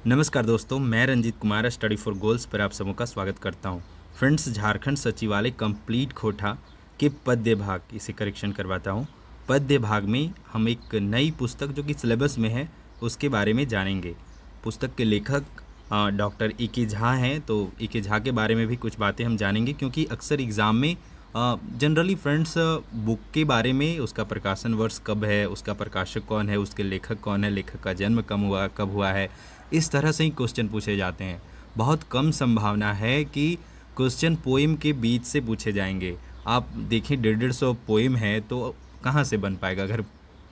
नमस्कार दोस्तों, मैं Ranjeet Kumar study for goals पर आप सबों का स्वागत करता हूं। फ्रेंड्स, झारखंड सचिवालय कंप्लीट खोटा के पद्य भाग इसे करेक्शन करवाता हूं। पद्य भाग में हम एक नई पुस्तक जो कि सिलेबस में है उसके बारे में जानेंगे। पुस्तक के लेखक डॉक्टर ए.के. झा हैं, तो ए.के. झा के बारे में भी कुछ बातें हम जानेंगे, क्योंकि अक्सर एग्ज़ाम में जनरली फ्रेंड्स बुक के बारे में, उसका प्रकाशन वर्ष कब है, उसका प्रकाशक कौन है, उसके लेखक कौन है, लेखक का जन्म कब हुआ है, इस तरह से ही क्वेश्चन पूछे जाते हैं। बहुत कम संभावना है कि क्वेश्चन पोइम के बीच से पूछे जाएंगे। आप देखिए 150 पोइम है तो कहाँ से बन पाएगा। अगर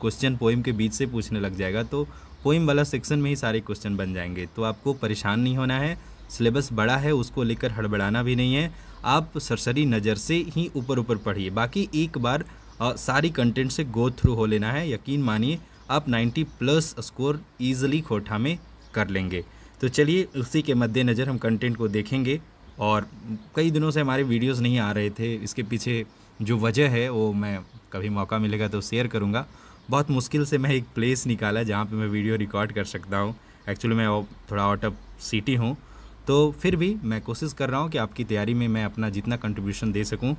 क्वेश्चन पोइम के बीच से पूछने लग जाएगा तो पोइम वाला सेक्शन में ही सारे क्वेश्चन बन जाएंगे। तो आपको परेशान नहीं होना है, सिलेबस बड़ा है, उसको लेकर हड़बड़ाना भी नहीं है। आप सरसरी नज़र से ही ऊपर पढ़िए। बाकी एक बार सारी कंटेंट से गो थ्रू हो लेना है। यकीन मानिए आप 90+ स्कोर ईजिली खोटा में कर लेंगे। तो चलिए उसी के मद्देनज़र हम कंटेंट को देखेंगे। और कई दिनों से हमारे वीडियोस नहीं आ रहे थे, इसके पीछे जो वजह है वो मैं कभी मौका मिलेगा तो शेयर करूँगा। बहुत मुश्किल से मैं एक प्लेस निकाला जहाँ पे मैं वीडियो रिकॉर्ड कर सकता हूँ। एक्चुअली मैं थोड़ा आउट ऑफ सिटी हूँ, तो फिर भी मैं कोशिश कर रहा हूँ कि आपकी तैयारी में मैं अपना जितना कंट्रीब्यूशन दे सकूँ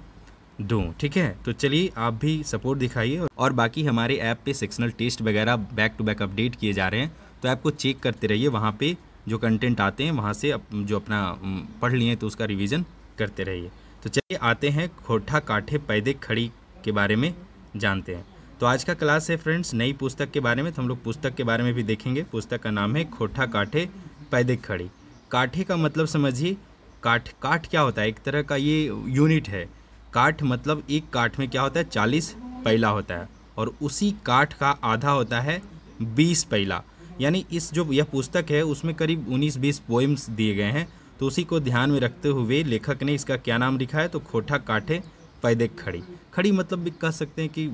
दूँ। ठीक है, तो चलिए आप भी सपोर्ट दिखाइए। और बाकी हमारे ऐप पे सेक्शनल टेस्ट वगैरह बैक टू बैक अपडेट किए जा रहे हैं, तो ऐप को चेक करते रहिए। वहाँ पे जो कंटेंट आते हैं वहाँ से जो अपना पढ़ लिए तो उसका रिवीजन करते रहिए। तो चलिए आते हैं खोटा काठे पैदे खड़ी के बारे में जानते हैं। तो आज का क्लास है फ्रेंड्स नई पुस्तक के बारे में, तो हम लोग पुस्तक के बारे में भी देखेंगे। पुस्तक का नाम है खोटा काठे पैदे खड़ी। काठे का मतलब समझिए, काठ क्या होता है, एक तरह का ये यूनिट है। काठ मतलब एक काठ में क्या होता है, 40 पैला होता है, और उसी काठ का आधा होता है 20 पैला। यानी इस जो यह पुस्तक है उसमें करीब 19-20 पोएम्स दिए गए हैं। तो उसी को ध्यान में रखते हुए लेखक ने इसका क्या नाम लिखा है, तो खोटा काठे पैदे खड़ी। खड़ी मतलब भी कह सकते हैं कि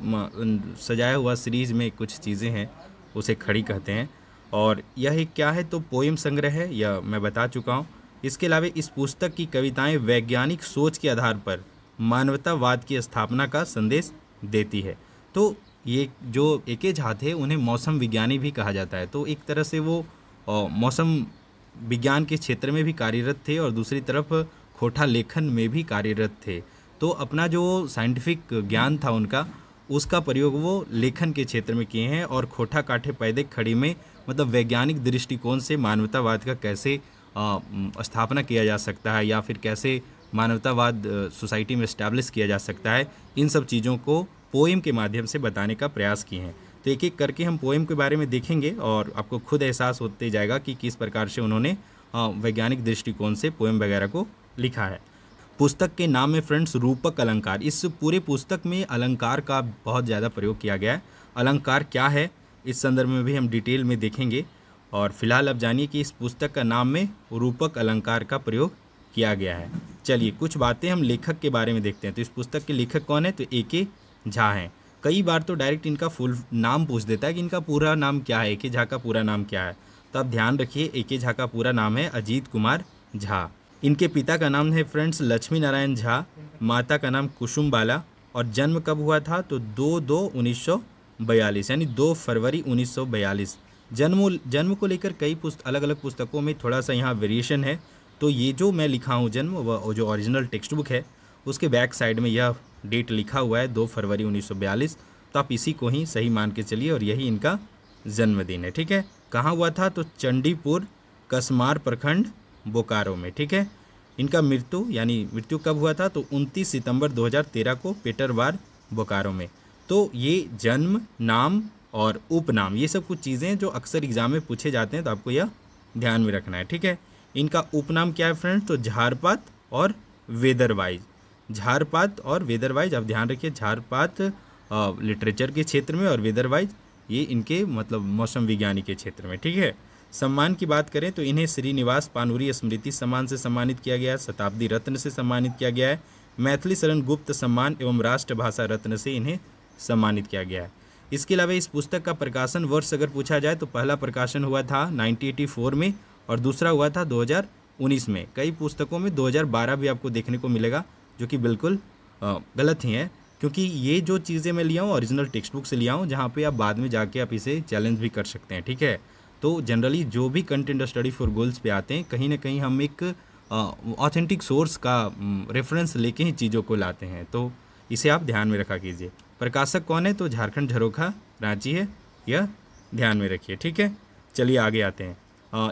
सजाया हुआ सीरीज में कुछ चीज़ें हैं उसे खड़ी कहते हैं। और यह एक क्या है, तो पोएम संग्रह है, यह मैं बता चुका हूँ। इसके अलावा इस पुस्तक की कविताएं वैज्ञानिक सोच के आधार पर मानवतावाद की स्थापना का संदेश देती है। तो ये जो ए.के. झा थे उन्हें मौसम विज्ञानी भी कहा जाता है। तो एक तरह से वो मौसम विज्ञान के क्षेत्र में भी कार्यरत थे और दूसरी तरफ खोटा लेखन में भी कार्यरत थे। तो अपना जो साइंटिफिक ज्ञान था उनका, उसका प्रयोग वो लेखन के क्षेत्र में किए हैं। और खोटा काठे पैदे खड़ी में मतलब वैज्ञानिक दृष्टिकोण से मानवतावाद का कैसे स्थापना किया जा सकता है, या फिर कैसे मानवतावाद सोसाइटी में इस्टेब्लिश किया जा सकता है, इन सब चीज़ों को पोएम के माध्यम से बताने का प्रयास किए हैं। तो एक एक करके हम पोएम के बारे में देखेंगे और आपको खुद एहसास होते जाएगा कि किस प्रकार से उन्होंने वैज्ञानिक दृष्टिकोण से पोएम वगैरह को लिखा है। पुस्तक के नाम में फ्रेंड्स रूपक अलंकार, इस पूरे पुस्तक में अलंकार का बहुत ज़्यादा प्रयोग किया गया है। अलंकार क्या है इस संदर्भ में भी हम डिटेल में देखेंगे। और फिलहाल अब जानिए कि इस पुस्तक का नाम में रूपक अलंकार का प्रयोग किया गया है। चलिए कुछ बातें हम लेखक के बारे में देखते हैं। तो इस पुस्तक के लेखक कौन है, तो ए.के. झा हैं। कई बार तो डायरेक्ट इनका फुल नाम पूछ देता है कि इनका पूरा नाम क्या है, ए.के. झा का पूरा नाम क्या है। तो आप ध्यान रखिए, ए.के. झा का पूरा नाम है अजीत कुमार झा। इनके पिता का नाम है फ्रेंड्स लक्ष्मी नारायण झा, माता का नाम कुसुम बाला। और जन्म कब हुआ था, तो 2/2/1942 यानी 2 फरवरी 1942। जन्म को लेकर कई अलग अलग पुस्तकों में थोड़ा सा यहाँ वेरिएशन है। तो ये जो मैं लिखा हूँ जन्म, वो जो ओरिजिनल टेक्स्ट बुक है उसके बैक साइड में यह डेट लिखा हुआ है 2 फरवरी 1942। तो आप इसी को ही सही मान के चलिए और यही इनका जन्मदिन है। ठीक है, कहाँ हुआ था, तो चंडीपुर कसमार प्रखंड बोकारो में। ठीक है, इनका मृत्यु कब हुआ था, तो 29 सितंबर 2013 को पेटरवार बोकारो में। तो ये जन्म, नाम और उपनाम, ये सब कुछ चीज़ें जो अक्सर एग्जाम में पूछे जाते हैं, तो आपको यह ध्यान में रखना है। ठीक है, इनका उपनाम क्या है फ्रेंड्स, तो झारपात और वेदरवाइज। झारपात और वेदरवाइज, आप ध्यान रखिए, झारपात लिटरेचर के क्षेत्र में और वेदरवाइज ये इनके मतलब मौसम विज्ञानी के क्षेत्र में। ठीक है, सम्मान की बात करें तो इन्हें श्रीनिवास पानूरी स्मृति सम्मान से सम्मानित किया गया है, शताब्दी रत्न से सम्मानित किया गया है, मैथिली शरण गुप्त सम्मान एवं राष्ट्रभाषा रत्न से इन्हें सम्मानित किया गया है। इसके अलावा इस पुस्तक का प्रकाशन वर्ष अगर पूछा जाए तो पहला प्रकाशन हुआ था 1984 में और दूसरा हुआ था 2019 में। कई पुस्तकों में 2012 भी आपको देखने को मिलेगा, जो कि बिल्कुल गलत ही है, क्योंकि ये जो चीज़ें मैं लिया हूँ ओरिजिनल टेक्स्ट बुक से लिया हूँ, जहाँ पे आप बाद में जाके आप इसे चैलेंज भी कर सकते हैं। ठीक है, तो जनरली जो भी कंटेंट स्टडी फॉर गोल्स पे आते हैं, कहीं ना कहीं हम एक ऑथेंटिक सोर्स का रेफरेंस लेके ही चीज़ों को लाते हैं, तो इसे आप ध्यान में रखा कीजिए। प्रकाशक कौन है? तो झारखंड झरोखा रांची है, यह ध्यान में रखिए। ठीक है, चलिए आगे आते हैं।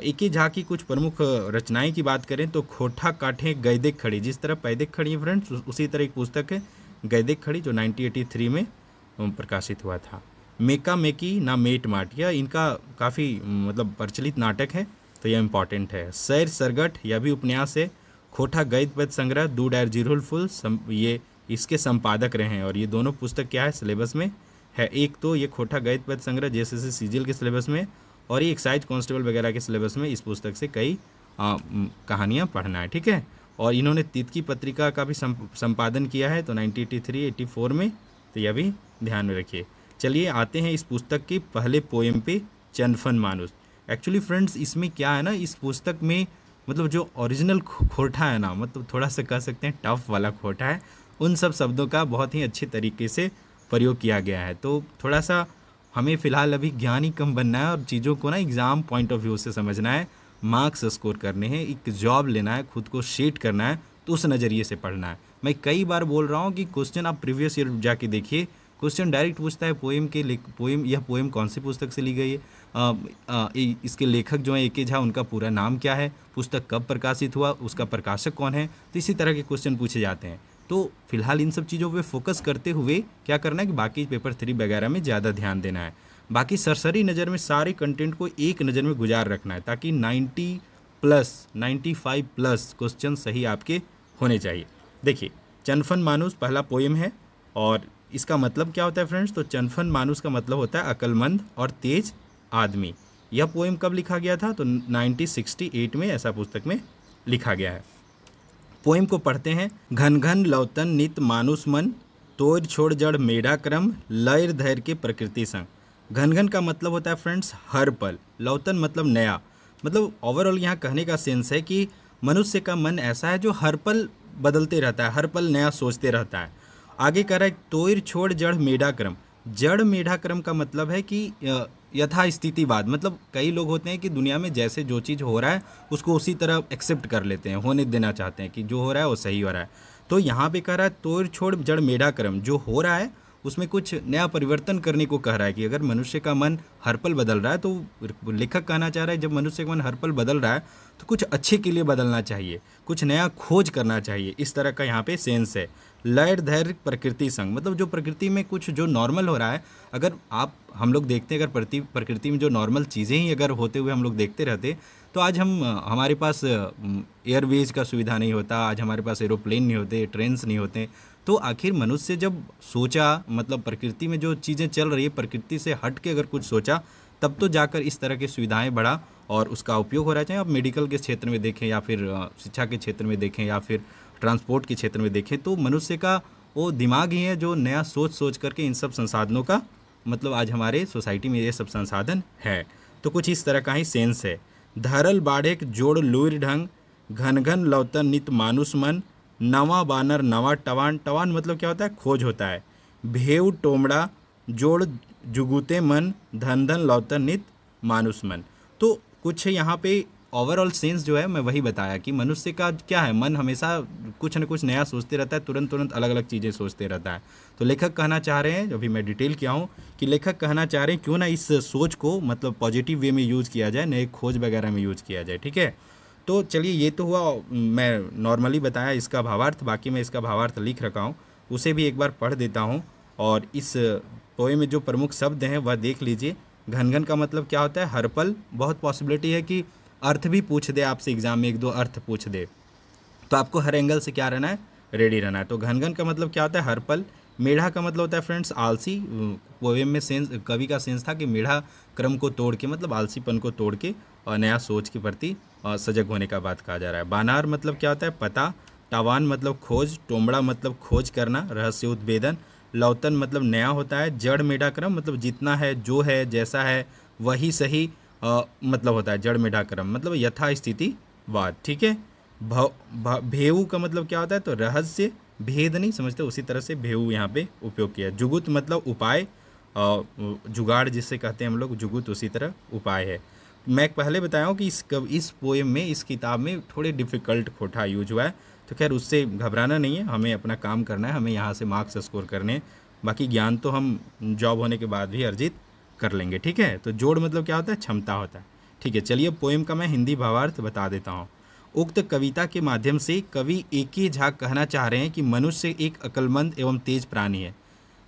ए.के. झा की कुछ प्रमुख रचनाएं की बात करें तो खोठा काठे गैदेक खड़ी, जिस तरह पैदेक खड़ी है फ्रेंड्स, उसी तरह एक पुस्तक है गैदेक खड़ी जो 1983 में प्रकाशित हुआ था। मेका मेकी ना मेट माट, यह इनका काफ़ी मतलब प्रचलित नाटक है, तो यह इम्पॉर्टेंट है। सैर सरगट, यह भी उपन्यास है। खोठा गैद पद संग्रह, दू डायर जीरोल फुल, ये इसके संपादक रहे हैं, और ये दोनों पुस्तक क्या है सिलेबस में है। एक तो ये खोठा गैद पद संग्रह JSS सीजीएल के सिलेबस में, और ये एक्साइज कांस्टेबल वगैरह के सिलेबस में इस पुस्तक से कई कहानियाँ पढ़ना है। ठीक है, और इन्होंने तितकी पत्रिका का भी संपादन किया है, तो 1983-84 में, तो यह भी ध्यान में रखिए। चलिए आते हैं इस पुस्तक के पहले पोएम पे, चनफन मानुस। एक्चुअली फ्रेंड्स इसमें क्या है ना, इस पुस्तक में मतलब जो ओरिजिनल खोटा है ना, मतलब थोड़ा सा कह सकते हैं टफ वाला खोटा है, उन सब शब्दों का बहुत ही अच्छे तरीके से प्रयोग किया गया है। तो थोड़ा सा हमें फ़िलहाल अभी ज्ञान ही कम बनना है और चीज़ों को ना एग्ज़ाम पॉइंट ऑफ व्यू से समझना है, मार्क्स स्कोर करने हैं, एक जॉब लेना है, खुद को शेड करना है, तो उस नज़रिए से पढ़ना है। मैं कई बार बोल रहा हूँ कि क्वेश्चन आप प्रीवियस ईयर जाके देखिए, क्वेश्चन डायरेक्ट पूछता है यह पोएम कौन सी पुस्तक से ली गई है, इसके लेखक जो हैं ए.के. झा, उनका पूरा नाम क्या है, पुस्तक कब प्रकाशित हुआ, उसका प्रकाशक कौन है, तो इसी तरह के क्वेश्चन पूछे जाते हैं। तो फिलहाल इन सब चीज़ों पे फोकस करते हुए क्या करना है कि बाकी पेपर 3 वगैरह में ज़्यादा ध्यान देना है। बाकी सरसरी नज़र में सारे कंटेंट को एक नज़र में गुजार रखना है, ताकि 95+ क्वेश्चन सही आपके होने चाहिए। देखिए, चनफन मानुस पहला पोएम है, और इसका मतलब क्या होता है फ्रेंड्स, तो चनफन मानुस का मतलब होता है अक्लमंद और तेज आदमी। यह पोएम कब लिखा गया था, तो 1968 में ऐसा पुस्तक में लिखा गया है। पोएम को पढ़ते हैं। घन घन लौतन नित मानुस मन, तोड़ छोड़ जड़ मेढ़ा क्रम, लयर धैर्य के प्रकृति संग। घन घन का मतलब होता है फ्रेंड्स हर पल, लौतन मतलब नया, मतलब ओवरऑल यहाँ कहने का सेंस है कि मनुष्य का मन ऐसा है जो हर पल बदलते रहता है, हर पल नया सोचते रहता है। आगे कह रहा है तोड़ छोड़ जड़ मेढ़ा क्रम। जड़ मेढ़ा क्रम का मतलब है कि यथा स्थितिवाद, मतलब कई लोग होते हैं कि दुनिया में जैसे जो चीज़ हो रहा है उसको उसी तरह एक्सेप्ट कर लेते हैं, होने देना चाहते हैं कि जो हो रहा है वो सही हो रहा है। तो यहाँ पे कह रहा है तोड़ छोड़ जड़ मेढ़ा क्रम, जो हो रहा है उसमें कुछ नया परिवर्तन करने को कह रहा है कि अगर मनुष्य का मन हर पल बदल रहा है, तो लेखक कहना चाह रहा है जब मनुष्य का मन हर पल बदल रहा है तो कुछ अच्छे के लिए बदलना चाहिए, कुछ नया खोज करना चाहिए, इस तरह का यहाँ पे सेंस है। लय धैर्य प्रकृति संग, मतलब जो प्रकृति में कुछ जो नॉर्मल हो रहा है, अगर हम लोग देखते हैं, अगर प्रकृति में जो नॉर्मल चीज़ें ही अगर होते हुए हम लोग देखते रहते, तो आज हमारे पास एयरवेज का सुविधा नहीं होता, आज हमारे पास एरोप्लेन नहीं होते, ट्रेन्स नहीं होते। तो आखिर मनुष्य जब सोचा, मतलब प्रकृति में जो चीज़ें चल रही है, प्रकृति से हट के अगर कुछ सोचा, तब तो जाकर इस तरह की सुविधाएं बढ़ा और उसका उपयोग हो रहा है। चाहे आप मेडिकल के क्षेत्र में देखें, या फिर शिक्षा के क्षेत्र में देखें, या फिर ट्रांसपोर्ट के क्षेत्र में देखें, तो मनुष्य का वो दिमाग ही है जो नया सोच करके इन सब संसाधनों का, मतलब आज हमारे सोसाइटी में ये सब संसाधन है। तो कुछ इस तरह का ही सेंस है। धरल बाढ़ेक जोड़ लूर ढंग, घन घन लौतन नित मानुष मन, नवा बानर नवा टवान। टवान मतलब क्या होता है, खोज होता है। भेव टोमड़ा जोड़ जुगुते मन, धन धन लौतन नित मानुष मन। तो कुछ यहाँ पे ओवरऑल सेंस जो है मैं वही बताया कि मनुष्य का क्या है, मन हमेशा कुछ न कुछ नया सोचते रहता है, तुरंत अलग अलग चीज़ें सोचते रहता है। तो लेखक कहना चाह रहे हैं, अभी मैं डिटेल किया हूँ, कि लेखक कहना चाह रहे हैं क्यों ना इस सोच को मतलब पॉजिटिव वे में यूज़ किया जाए, नए खोज वगैरह में यूज़ किया जाए। ठीक है, तो चलिए ये तो हुआ, मैं नॉर्मली बताया इसका भावार्थ, बाकी मैं इसका भावार्थ लिख रखा हूँ, उसे भी एक बार पढ़ देता हूँ। और इस पोए में जो प्रमुख शब्द हैं वह देख लीजिए। घन घन का मतलब क्या होता है, हर पल। बहुत पॉसिबिलिटी है कि अर्थ भी पूछ दे आपसे एग्जाम में, 1-2 अर्थ पूछ दे, तो आपको हर एंगल से क्या रहना है, रेडी रहना है। तो घन घन का मतलब क्या होता है, हर पल। मेढ़ा का मतलब होता है फ्रेंड्स आलसी। पोएम में सेंस, कवि का सेंस था कि मेढ़ा क्रम को तोड़ के, मतलब आलसीपन को तोड़ के और नया सोच के प्रति सजग होने का बात कहा जा रहा है। बानार मतलब क्या होता है, पता। टावान मतलब खोज। टोमड़ा मतलब खोज करना, रहस्य उद्भेदन। लौतन मतलब नया होता है। जड़ मेढ़ा क्रम मतलब जितना है, जो है, जैसा है वही सही मतलब होता है। जड़ मेढ़ा क्रम मतलब यथा स्थिति वाद। ठीक है। भेऊ का मतलब क्या होता है, तो रहस्य, भेद नहीं समझते, उसी तरह से भेऊ यहाँ पे उपयोग किया। जुगुत मतलब उपाय, जुगाड़ जिससे कहते हैं हम लोग, जुगुत उसी तरह उपाय है। मैं पहले बताया हूँ कि इस पोएम में, इस किताब में थोड़े डिफ़िकल्ट खोटा यूज हुआ है, तो खैर उससे घबराना नहीं है, हमें अपना काम करना है, हमें यहाँ से मार्क्स स्कोर करने हैं। बाकी ज्ञान तो हम जॉब होने के बाद भी अर्जित कर लेंगे, ठीक है। तो जोड़ मतलब क्या होता है, क्षमता होता है, ठीक है। चलिए पोएम का मैं हिंदी भावार्थ बता देता हूँ। उक्त कविता के माध्यम से कवि A.K. झा कहना चाह रहे हैं कि मनुष्य एक अक्लमंद एवं तेज प्राणी है।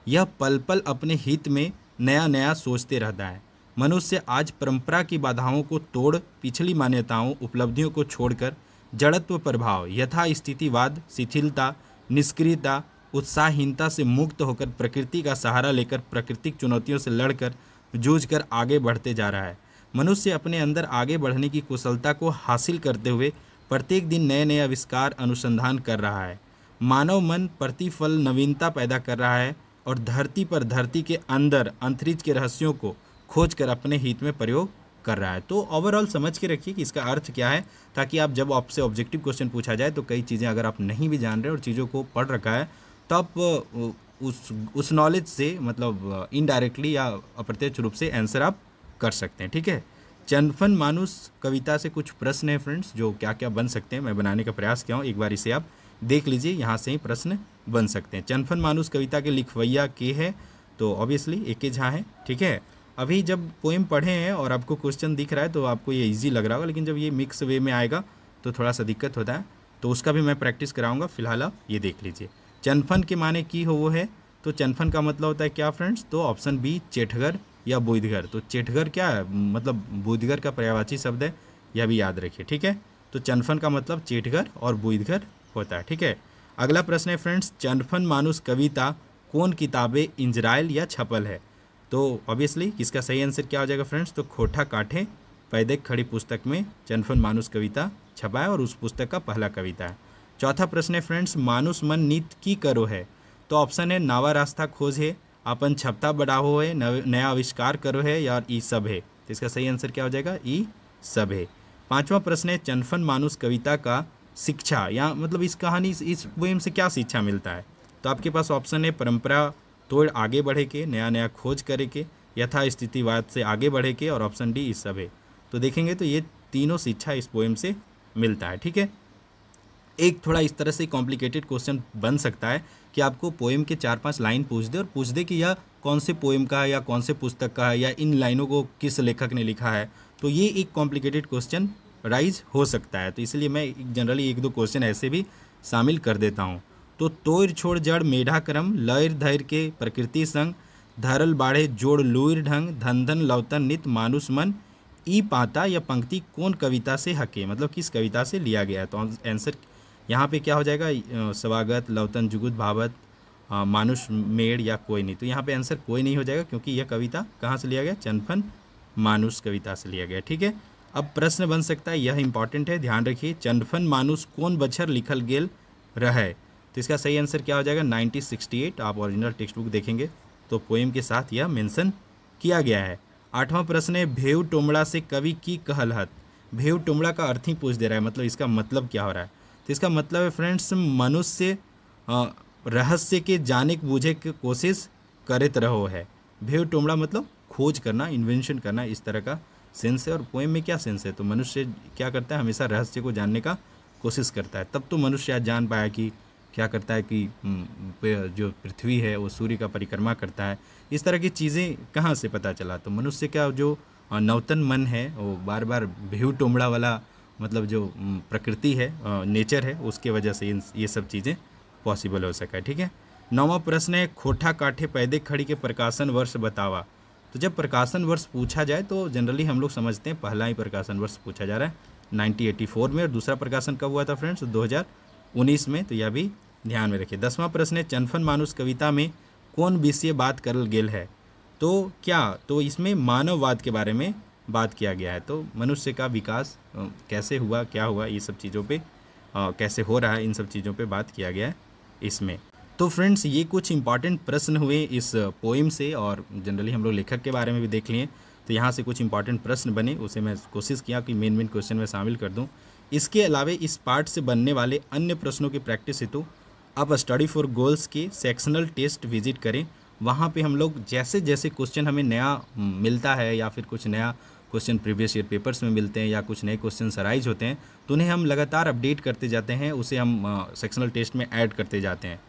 यह पल पल अपने हित में नया नया सोचते रहता है। मनुष्य आज परंपरा की बाधाओं को तोड़ पिछली मान्यताओं उपलब्धियों को छोड़कर जड़त्व प्रभाव यथा स्थितिवाद शिथिलता निष्क्रियता उत्साहहीनता से मुक्त होकर प्रकृति का सहारा लेकर प्राकृतिक चुनौतियों से लड़कर जूझकर आगे बढ़ते जा रहा है। मनुष्य अपने अंदर आगे बढ़ने की कुशलता को हासिल करते हुए प्रत्येक दिन नए नए आविष्कार अनुसंधान कर रहा है। मानव मन प्रतिफल नवीनता पैदा कर रहा है और धरती पर धरती के अंदर अंतरिक्ष के रहस्यों को खोज कर अपने हित में प्रयोग कर रहा है। तो ओवरऑल समझ के रखिए कि इसका अर्थ क्या है, ताकि आप जब आपसे ऑब्जेक्टिव क्वेश्चन पूछा जाए तो कई चीज़ें अगर आप नहीं भी जान रहे और चीज़ों को पढ़ रखा है तो आप उस नॉलेज से मतलब इनडायरेक्टली या अप्रत्यक्ष रूप से आंसर आप कर सकते हैं, ठीक है। चंदफन मानुस कविता से कुछ प्रश्न हैं फ्रेंड्स, जो क्या क्या बन सकते हैं मैं बनाने का प्रयास किया हूँ, एक बार इसे आप देख लीजिए, यहाँ से ही प्रश्न बन सकते हैं। चंदफन मानुस कविता के लिखवैया के है तो ऑब्वियसली A.K. झा है, ठीक है। अभी जब पोएम पढ़े हैं और आपको क्वेश्चन दिख रहा है तो आपको ये इजी लग रहा होगा, लेकिन जब ये मिक्स वे में आएगा तो थोड़ा सा दिक्कत होता है, तो उसका भी मैं प्रैक्टिस कराऊंगा। फिलहाल आप ये देख लीजिए। चंदफन के माने की हो वो है, तो चंदफन का मतलब होता है क्या फ्रेंड्स, तो ऑप्शन बी चेठगर या बुइदगर। तो चेठगर क्या है, मतलब बुइदगर का पर्यायवाची शब्द है, यह भी याद रखिए, ठीक है। तो चंदफन का मतलब चेठगर और बुइदगर होता है, ठीक है। अगला प्रश्न है फ्रेंड्स, चंदफन मानुस कविता कौन किताबें इंजराइल या छपल है। तो ऑब्वियसली इसका सही आंसर क्या हो जाएगा फ्रेंड्स, तो खोटा काठे पैदे खड़ी पुस्तक में चंदफन मानुस कविता छपा है और उस पुस्तक का पहला कविता है। चौथा प्रश्न है फ्रेंड्स, मानुस मन नित की करो है। तो ऑप्शन है नावा रास्ता खोज है, अपन छपता बढ़ाओ है, नया आविष्कार करो है, या ई सब है। तो इसका सही आंसर क्या हो जाएगा, ई सब है। पांचवा प्रश्न है, चंदफन मानुस कविता का शिक्षा या मतलब इस कहानी इस पोएम से क्या शिक्षा मिलता है। तो आपके पास ऑप्शन है परंपरा तोड़ आगे बढ़े के, नया नया खोज करे के, यथा स्थितिवाद से आगे बढ़े के, और ऑप्शन डी इस सब है। तो देखेंगे तो ये तीनों शिक्षा इस पोएम से मिलता है, ठीक है। एक थोड़ा इस तरह से कॉम्प्लिकेटेड क्वेश्चन बन सकता है कि आपको पोएम के 4-5 लाइन पूछ दे और पूछ दे कि यह कौन से पोएम का है या कौन से पुस्तक का है या इन लाइनों को किस लेखक ने लिखा है। तो ये एक कॉम्प्लिकेटेड क्वेश्चन राइज हो सकता है, तो इसलिए मैं जनरली 1-2 क्वेश्चन ऐसे भी शामिल कर देता हूँ। तो तोड़ छोड़ जड़ मेढ़ा क्रम लयर धैर्य के प्रकृति संग धरल बाढ़े जोड़ लुईर ढंग धन धन लौतन नित मानुष मन ई पाता या पंक्ति कौन कविता से हके, मतलब किस कविता से लिया गया है। तो आंसर यहाँ पे क्या हो जाएगा, स्वागत लौतन जुगुत भावत मानुष मेड़ या कोई नहीं। तो यहाँ पे आंसर कोई नहीं हो जाएगा, क्योंकि यह कविता कहाँ से लिया गया, चंदफन मानुष कविता से लिया गया, ठीक है। अब प्रश्न बन सकता है, यह इंपॉर्टेंट है, ध्यान रखिए, चंदफन मानुष कौन बछर लिखल गेल रहे। तो इसका सही आंसर क्या हो जाएगा, 1968। आप ओरिजिनल टेक्स्ट बुक देखेंगे तो पोएम के साथ यह मेंशन किया गया है। 8वां प्रश्न है, भेव टोमड़ा से कवि की कहलहत। भेव टोमड़ा का अर्थ ही पूछ दे रहा है, मतलब इसका मतलब क्या हो रहा है। तो इसका मतलब है फ्रेंड्स, मनुष्य रहस्य के जाने बूझे की कोशिश करते रहो है। भेव टोमड़ा मतलब खोज करना, इन्वेंशन करना, इस तरह का सेंस है। और पोएम में क्या सेंस है, तो मनुष्य क्या करता है, हमेशा रहस्य को जानने का कोशिश करता है। तब तो मनुष्य आज जान पाया कि क्या करता है कि जो पृथ्वी है वो सूर्य का परिक्रमा करता है। इस तरह की चीज़ें कहाँ से पता चला, तो मनुष्य का जो नवतन मन है वो बार बार भेव टोमड़ा वाला मतलब जो प्रकृति है, नेचर है, उसके वजह से ये सब चीज़ें पॉसिबल हो सका है, ठीक है। 9वां प्रश्न है, खोठा काठे पैदे खड़ी के प्रकाशन वर्ष बतावा। तो जब प्रकाशन वर्ष पूछा जाए तो जनरली हम लोग समझते हैं पहला ही प्रकाशन वर्ष पूछा जा रहा है 1984 में, और दूसरा प्रकाशन कब हुआ था फ्रेंड्स, 2019 में। तो यह भी ध्यान में रखिए। 10वां प्रश्न है, चंदफन मानुष कविता में कौन विषय बात करल गेल है। तो क्या, तो इसमें मानववाद के बारे में बात किया गया है। तो मनुष्य का विकास कैसे हुआ, क्या हुआ, ये सब चीज़ों पे कैसे हो रहा है, इन सब चीज़ों पे बात किया गया है इसमें। तो फ्रेंड्स ये कुछ इंपॉर्टेंट प्रश्न हुए इस पोएम से, और जनरली हम लोग लेखक के बारे में भी देख लिए। तो यहाँ से कुछ इंपॉर्टेंट प्रश्न बने, उसे मैं कोशिश किया कि मेन क्वेश्चन में शामिल कर दूँ। इसके अलावा इस पार्ट से बनने वाले अन्य प्रश्नों की प्रैक्टिस हेतु आप स्टडी फॉर गोल्स के सेक्शनल टेस्ट विजिट करें। वहाँ पे हम लोग जैसे जैसे क्वेश्चन हमें नया मिलता है या फिर कुछ नया क्वेश्चन प्रीवियस ईयर पेपर्स में मिलते हैं या कुछ नए क्वेश्चन अराइज होते हैं तो उन्हें हम लगातार अपडेट करते जाते हैं, उसे हम सेक्शनल टेस्ट में ऐड करते जाते हैं।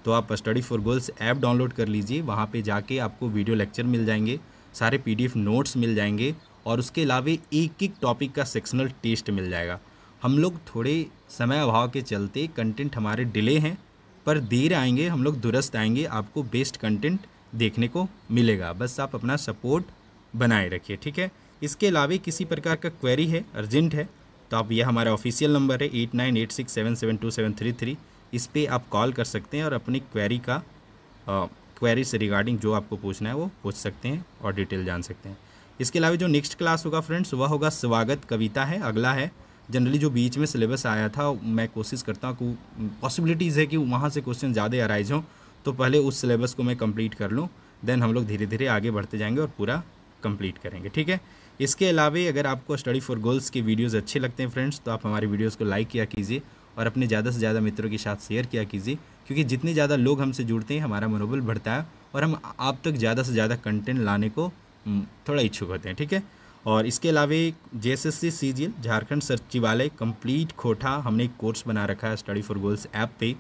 तो आप study for goals app download कर लीजिए, वहाँ पे जाके आपको वीडियो लेक्चर मिल जाएंगे, सारे PDF नोट्स मिल जाएंगे और उसके अलावा एक एक टॉपिक का सेक्शनल टेस्ट मिल जाएगा। हम लोग थोड़े समय अभाव के चलते कंटेंट हमारे डिले हैं, पर देर आएंगे, हम लोग दुरुस्त आएंगे, आपको बेस्ट कंटेंट देखने को मिलेगा। बस आप अपना सपोर्ट बनाए रखिए, ठीक है। इसके अलावा किसी प्रकार का क्वेरी है, अर्जेंट है, तो आप यह हमारा ऑफिशियल नंबर है 8986772733, इस पर आप कॉल कर सकते हैं और अपनी क्वेरी से रिगार्डिंग जो आपको पूछना है वो पूछ सकते हैं और डिटेल जान सकते हैं। इसके अलावा जो नेक्स्ट क्लास होगा फ्रेंड्स वह होगा स्वागत कविता है, अगला है। जनरली जो बीच में सिलेबस आया था मैं कोशिश करता हूँ कि पॉसिबिलिटीज़ है कि वहाँ से क्वेश्चन ज़्यादा अराइज हों, तो पहले उस सिलेबस को मैं कंप्लीट कर लूँ, देन हम लोग धीरे धीरे आगे बढ़ते जाएंगे और पूरा कंप्लीट करेंगे, ठीक है। इसके अलावा अगर आपको स्टडी फॉर गोल्स के वीडियोस अच्छे लगते हैं फ्रेंड्स तो आप हमारे वीडियोस को लाइक किया कीजिए और अपने ज़्यादा से ज़्यादा मित्रों के साथ शेयर किया कीजिए, क्योंकि जितने ज़्यादा लोग हमसे जुड़ते हैं हमारा मनोबल बढ़ता है और हम आप तक ज़्यादा से ज़्यादा कंटेंट लाने को थोड़ा इच्छुक होते हैं, ठीक है। और इसके अलावा JSSC CGL झारखंड सचिवालय कंप्लीट खोटा हमने एक कोर्स बना रखा है स्टडी फॉर गोल्स ऐप पे।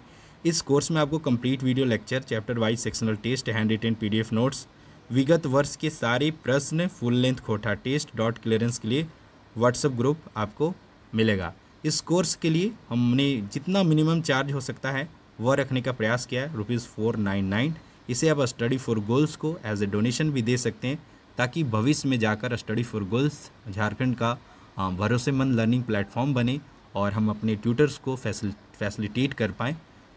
इस कोर्स में आपको complete video lecture, chapter wise sectional test, hand written PDF notes, विगत वर्ष के सारे प्रश्न, फुल लेंथ खोटा टेस्ट, डॉट क्लियरेंस के लिए व्हाट्सएप ग्रुप आपको मिलेगा। इस कोर्स के लिए हमने जितना मिनिमम चार्ज हो सकता है वह रखने का प्रयास किया है, ₹499। इसे आप स्टडी फॉर गोल्स को एज ए डोनेशन भी दे सकते हैं, ताकि भविष्य में जाकर स्टडी फॉर गोल्स झारखंड का भरोसेमंद लर्निंग प्लेटफॉर्म बने और हम अपने ट्यूटर्स को फैसिलिटेट कर पाएँ,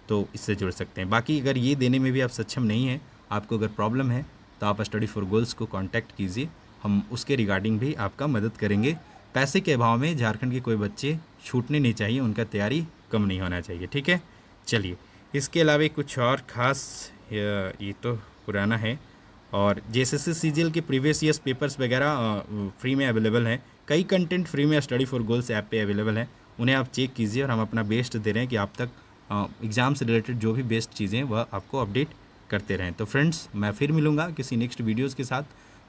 तो इससे जुड़ सकते हैं। बाकी अगर ये देने में भी आप सक्षम नहीं हैं, आपको अगर प्रॉब्लम है तो आप स्टडी फॉर गोल्स को कांटेक्ट कीजिए, हम उसके रिगार्डिंग भी आपका मदद करेंगे। पैसे के अभाव में झारखंड के कोई बच्चे छूटने नहीं चाहिए, उनका तैयारी कम नहीं होना चाहिए, ठीक है। चलिए, इसके अलावा कुछ और ख़ास, ये तो पुराना है, और JSSC CGL के प्रीवियस ईयर्स पेपर्स वगैरह फ्री में अवेलेबल हैं। कई कंटेंट फ्री में स्टडी फॉर गोल्स ऐप पे अवेलेबल है, उन्हें आप चेक कीजिए और हम अपना बेस्ट दे रहे हैं कि आप तक एग्ज़ाम से रिलेटेड जो भी बेस्ट चीज़ें वह आपको अपडेट करते रहें। तो फ्रेंड्स, मैं फिर मिलूँगा किसी नेक्स्ट वीडियोज़ के साथ,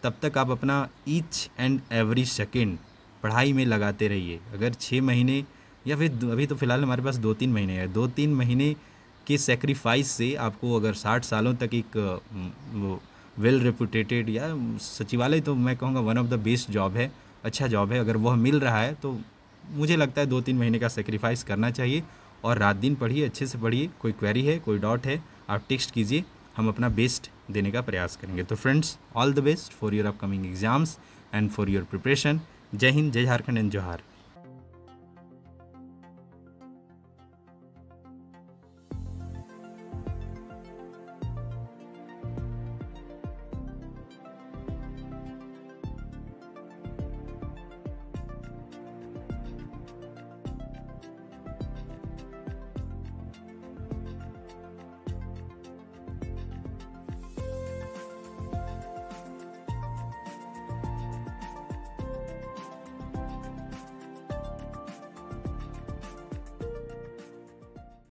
तब तक आप अपना ईच एंड एवरी सेकेंड पढ़ाई में लगाते रहिए। अगर 6 महीने या फिर अभी तो फ़िलहाल हमारे पास 2-3 महीने हैं, 2-3 महीने के सेक्रीफाइस से आपको अगर 60 सालों तक एक वो वेल रेपुटेटेड, या सचिवालय तो मैं कहूँगा one of the best job है, अच्छा जॉब है, अगर वह मिल रहा है तो मुझे लगता है 2-3 महीने का सेक्रीफाइस करना चाहिए और रात दिन पढ़िए, अच्छे से पढ़िए। कोई क्वेरी है, कोई डाउट है, आप टेक्स्ट कीजिए, हम अपना बेस्ट देने का प्रयास करेंगे। तो friends, all the best for your upcoming exams and for your preparation. जय हिंद, जय झारखंड एंड जोहार।